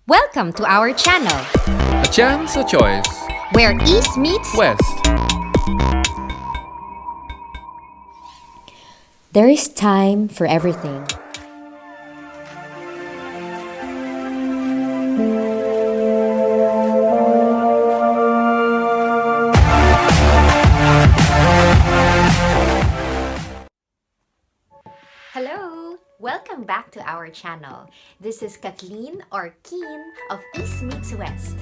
Welcome to our channel, A chance, a choice. where East meets West. There is time for everything. Hello! Welcome back to our channel. This is Kathlyn or Kyn of East Meets West.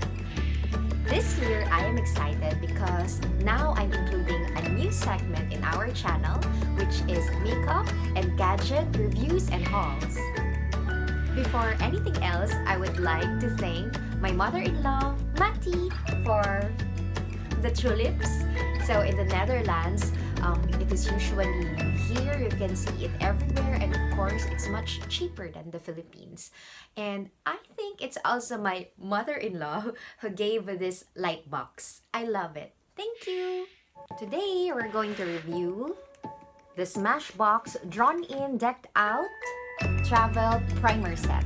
This year, I am excited because now I'm including a new segment in our channel, which is makeup and gadget reviews and hauls. Before anything else, I would like to thank my mother-in-law, Matty, for the tulips. So in the Netherlands, it is usually here. You can see it everywhere, and of course, it's much cheaper than the Philippines. And I think it's also my mother-in-law who gave this light box. I love it. Thank you. Today, we're going to review the Smashbox Drawn-In Decked Out Travel Primer Set.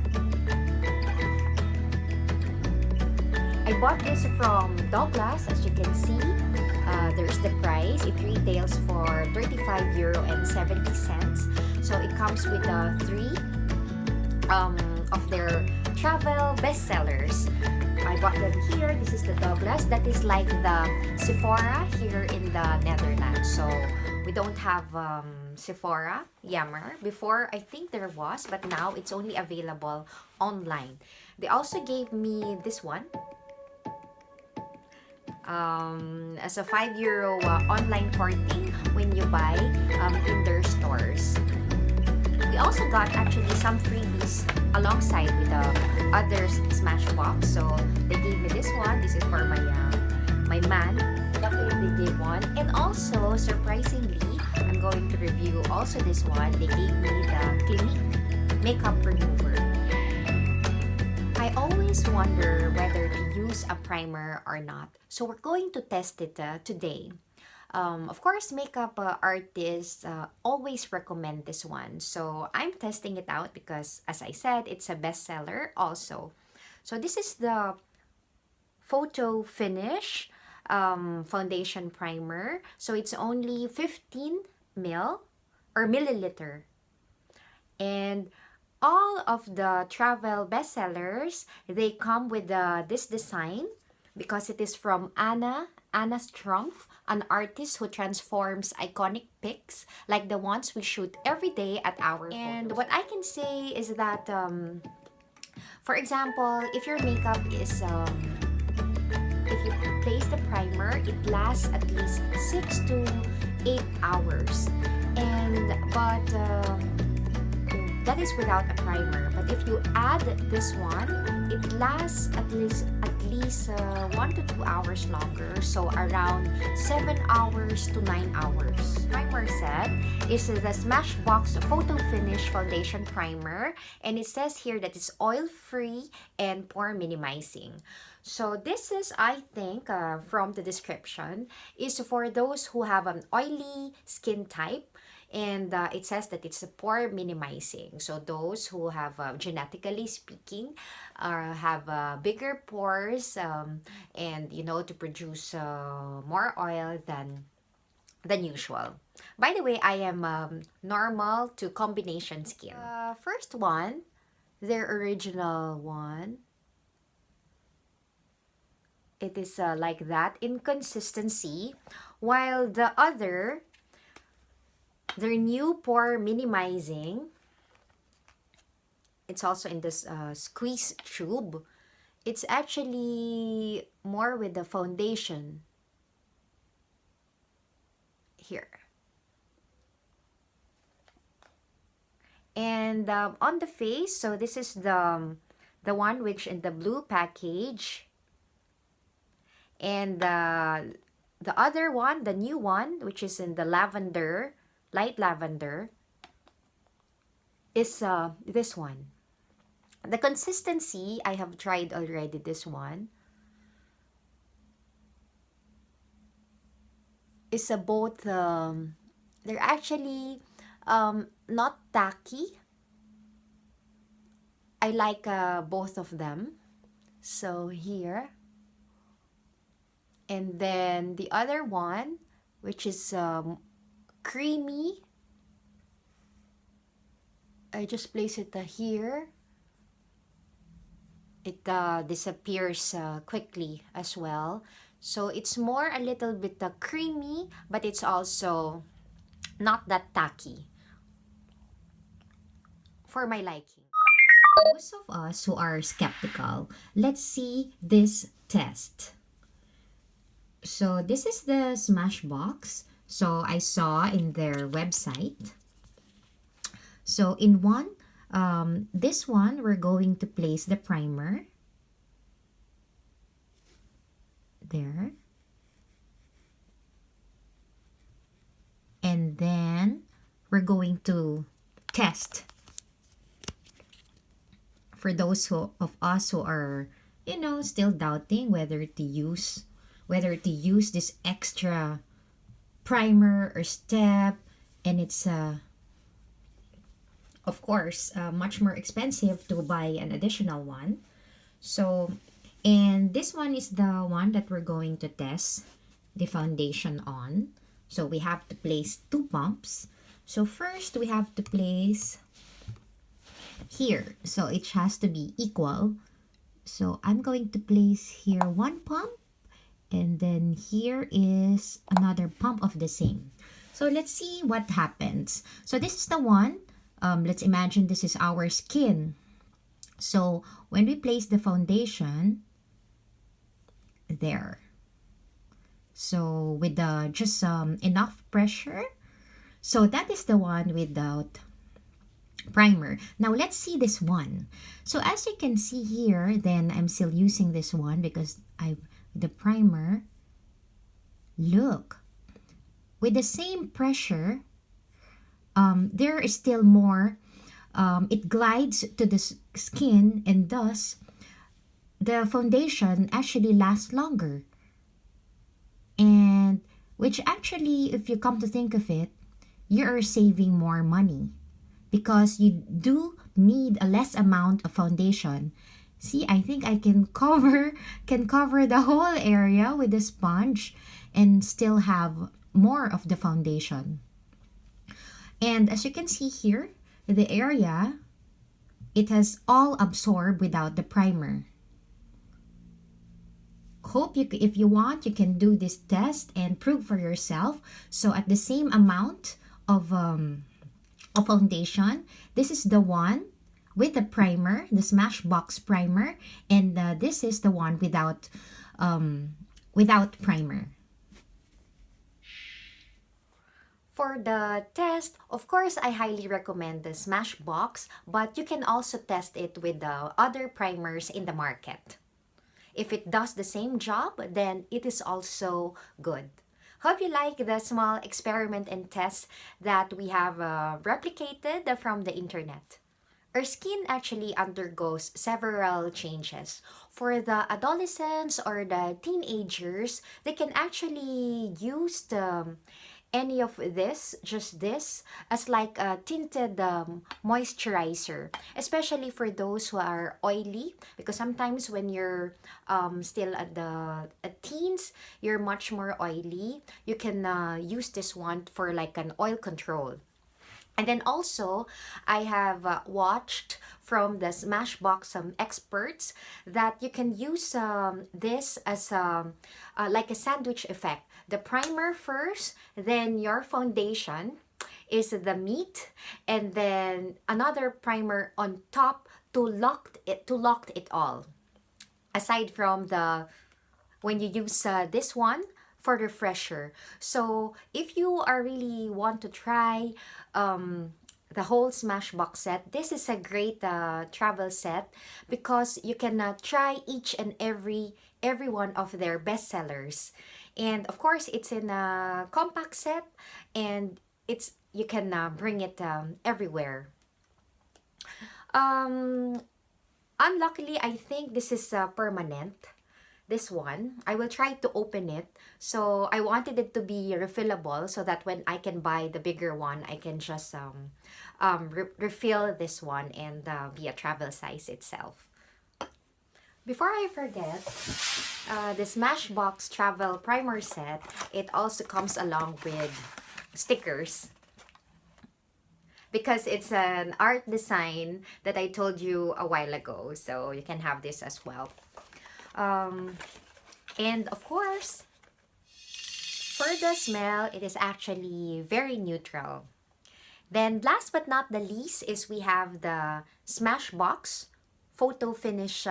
I bought this from Douglas, as you can see. There's the price. It retails for €35.70. So it comes with three of their travel bestsellers. I bought them here. This is the Douglas. That is like the Sephora here in the Netherlands. So we don't have Sephora, Yammer. Before, I think there was, but now it's only available online. They also gave me this one. As a €5 online porting when you buy in their stores. We also got actually some freebies alongside with the other Smashbox. So they gave me this one. This is for my man. Luckily they gave one. And also, surprisingly, I'm going to review also this one. They gave me the Clinique makeup remover. I always wonder whether to use a primer or not. So we're going to test it today. Of course, makeup artists always recommend this one. So I'm testing it out because, as I said, it's a bestseller also. So this is the Photo Finish foundation primer. So it's only 15 milliliter. And all of the travel bestsellers, they come with this design because it is from Ana Strumpf, an artist who transforms iconic pics like the ones we shoot every day at our And photos. What I can say is that, for example, if your makeup is, if you place the primer, it lasts at least 6 to 8 hours. But that is without a primer. But if you add this one, it lasts at least 1 to 2 hours longer. So around 7 hours to 9 hours. Primer set is the Smashbox Photo Finish Foundation Primer. And it says here that it's oil-free and pore minimizing. So this is, I think, from the description, is for those who have an oily skin type. And it says that it's a pore minimizing. So those who have, genetically speaking, have bigger pores and, to produce more oil than usual. By the way, I am normal to combination skin. First one, their original one. It is like that in consistency, while the other, their new pore minimizing, it's also in this squeeze tube. It's actually more with the foundation here. And on the face, so this is the one which in the blue package. And the other one, the new one, which is in the lavender, light lavender, is this one. The consistency, I have tried already this one. Is both, they're actually not tacky. I like both of them. So here. And then the other one, which is creamy. I just place it here. It disappears quickly as well. So it's more a little bit creamy, but it's also not that tacky for my liking. Most of us who are skeptical, let's see this test. So this is the Smashbox. So I saw in their website. So in this one, we're going to place the primer. There. And then we're going to test. For those of us who are, still doubting whether to use this extra primer or step, and it's of course much more expensive to buy an additional one. So, and this one is the one that we're going to test the foundation on. So we have to place 2 pumps. So first we have to place here. So it has to be equal. So I'm going to place here 1 pump, and then here is another pump of the same. So let's see what happens. So this is the one. Let's imagine this is our skin. So when we place the foundation, there. So with just enough pressure. So that is the one without primer. Now let's see this one. So as you can see here, then I'm still using this one because the primer, look, with the same pressure, there is still more, it glides to the skin, and thus the foundation actually lasts longer. And which actually, if you come to think of it, you are saving more money because you do need a less amount of foundation. See, I think I can cover the whole area with the sponge and still have more of the foundation. And as you can see here, the area, it has all absorbed without the primer. If you want, you can do this test and prove for yourself. So at the same amount of foundation, this is the one with the primer, the Smashbox primer, and this is the one without primer. For the test, of course, I highly recommend the Smashbox, but you can also test it with the other primers in the market. If it does the same job, then it is also good. Hope you like the small experiment and test that we have replicated from the internet. Our skin actually undergoes several changes. For the adolescents or the teenagers, they can actually use any of just this, as like a tinted moisturizer, especially for those who are oily, because sometimes when you're still at teens, you're much more oily. You can use this one for like an oil control. And then also, I have watched from the Smashbox experts that you can use this as like a sandwich effect. The primer first, then your foundation is the meat, and then another primer on top to lock it all. Aside from when you use this one for refresher. So if you are really want to try the whole Smashbox set, this is a great travel set because you can try each and every one of their bestsellers. And of course, it's in a compact set, and you can bring it everywhere. Unluckily, I think this is permanent. This one, I will try to open it. So I wanted it to be refillable so that when I can buy the bigger one, I can just refill this one and be a travel size itself. Before I forget, the Smashbox Travel Primer Set, it also comes along with stickers. Because it's an art design that I told you a while ago. So you can have this as well. And of course, for the smell, it is actually very neutral. Then last but not the least is we have the Smashbox Photo Finish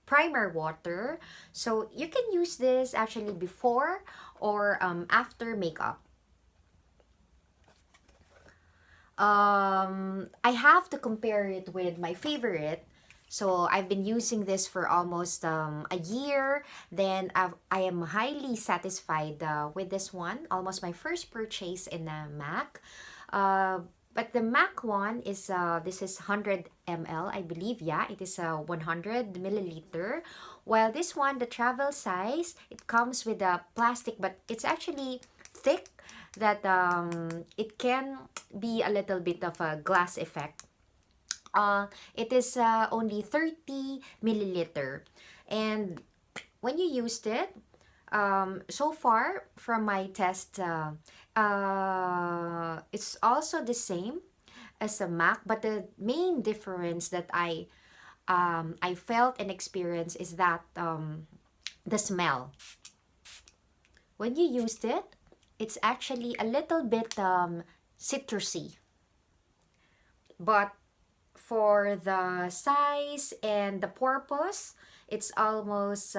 Primer Water. So you can use this actually before or after makeup. I have to compare it with my favorite. So I've been using this for almost a year. Then I am highly satisfied with this one. Almost my first purchase in a MAC. But the MAC one is, this is 100 ml, I believe. Yeah, it is a 100 milliliter. While this one, the travel size, it comes with a plastic, but it's actually thick that it can be a little bit of a glass effect. It is only 30 milliliter. And when you used it, so far from my test, it's also the same as a MAC, but the main difference that I felt and experienced is that the smell. When you used it, it's actually a little bit citrusy. But for the size and the purpose, it's almost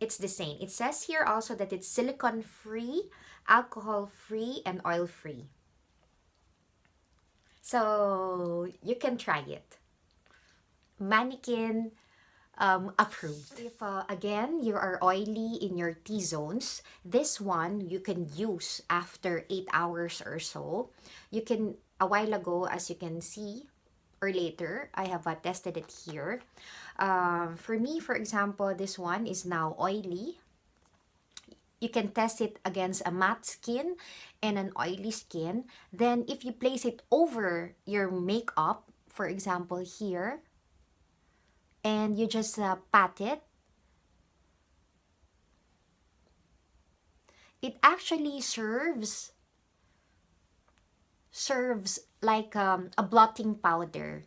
it's the same. It says here also that it's silicone free, alcohol free, and oil free. So you can try it. ManneqKYN approved. If again you are oily in your T-zones, this one you can use after 8 hours or so. You can, a while ago, as you can see, or later, I have tested it here. For me, for example, this one is now oily. You can test it against a matte skin and an oily skin. Then if you place it over your makeup, for example here, and you just pat it, it actually serves like a blotting powder.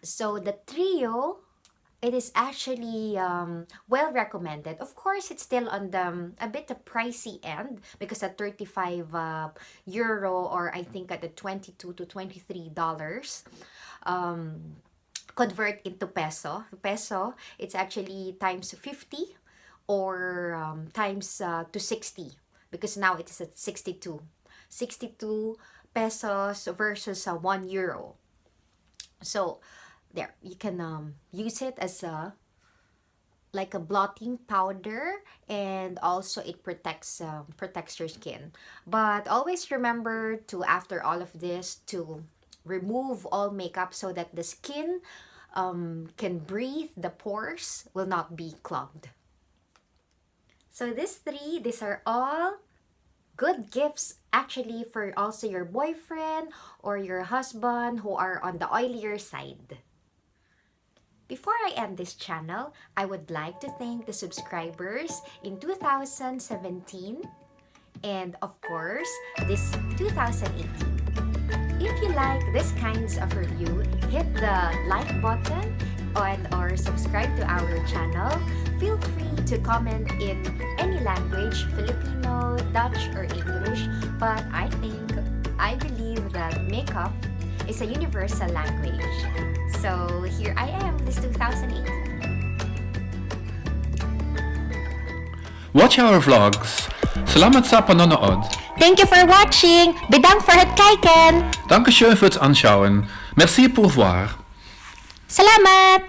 So the trio, it is actually well recommended. Of course, it's still on the a bit of pricey end because at 35 euro, or I think at the 22 to 23 dollars. Convert into peso. Peso, it's actually times 50 or times to 60, because now it is at 62. 62 pesos versus 1 euro. So there, you can use it as a like a blotting powder, and also it protects your skin. But always remember to, after all of this, to remove all makeup so that the skin can breathe, the pores will not be clogged. So these are all good gifts actually for also your boyfriend or your husband who are on the oilier side. Before I end this channel, I would like to thank the subscribers in 2017 and of course this 2018. If you like this kinds of review, hit the like button and or subscribe to our channel. Feel free to comment in any language, Filipino, Dutch, or English, but I believe that makeup is a universal language. So here I am, this 2018. Watch our vlogs. Salamat sa panonood. Thank you for watching. Bedankt voor het kijken. Dankeschön fürs Anschauen. Merci pour voir. Salamat!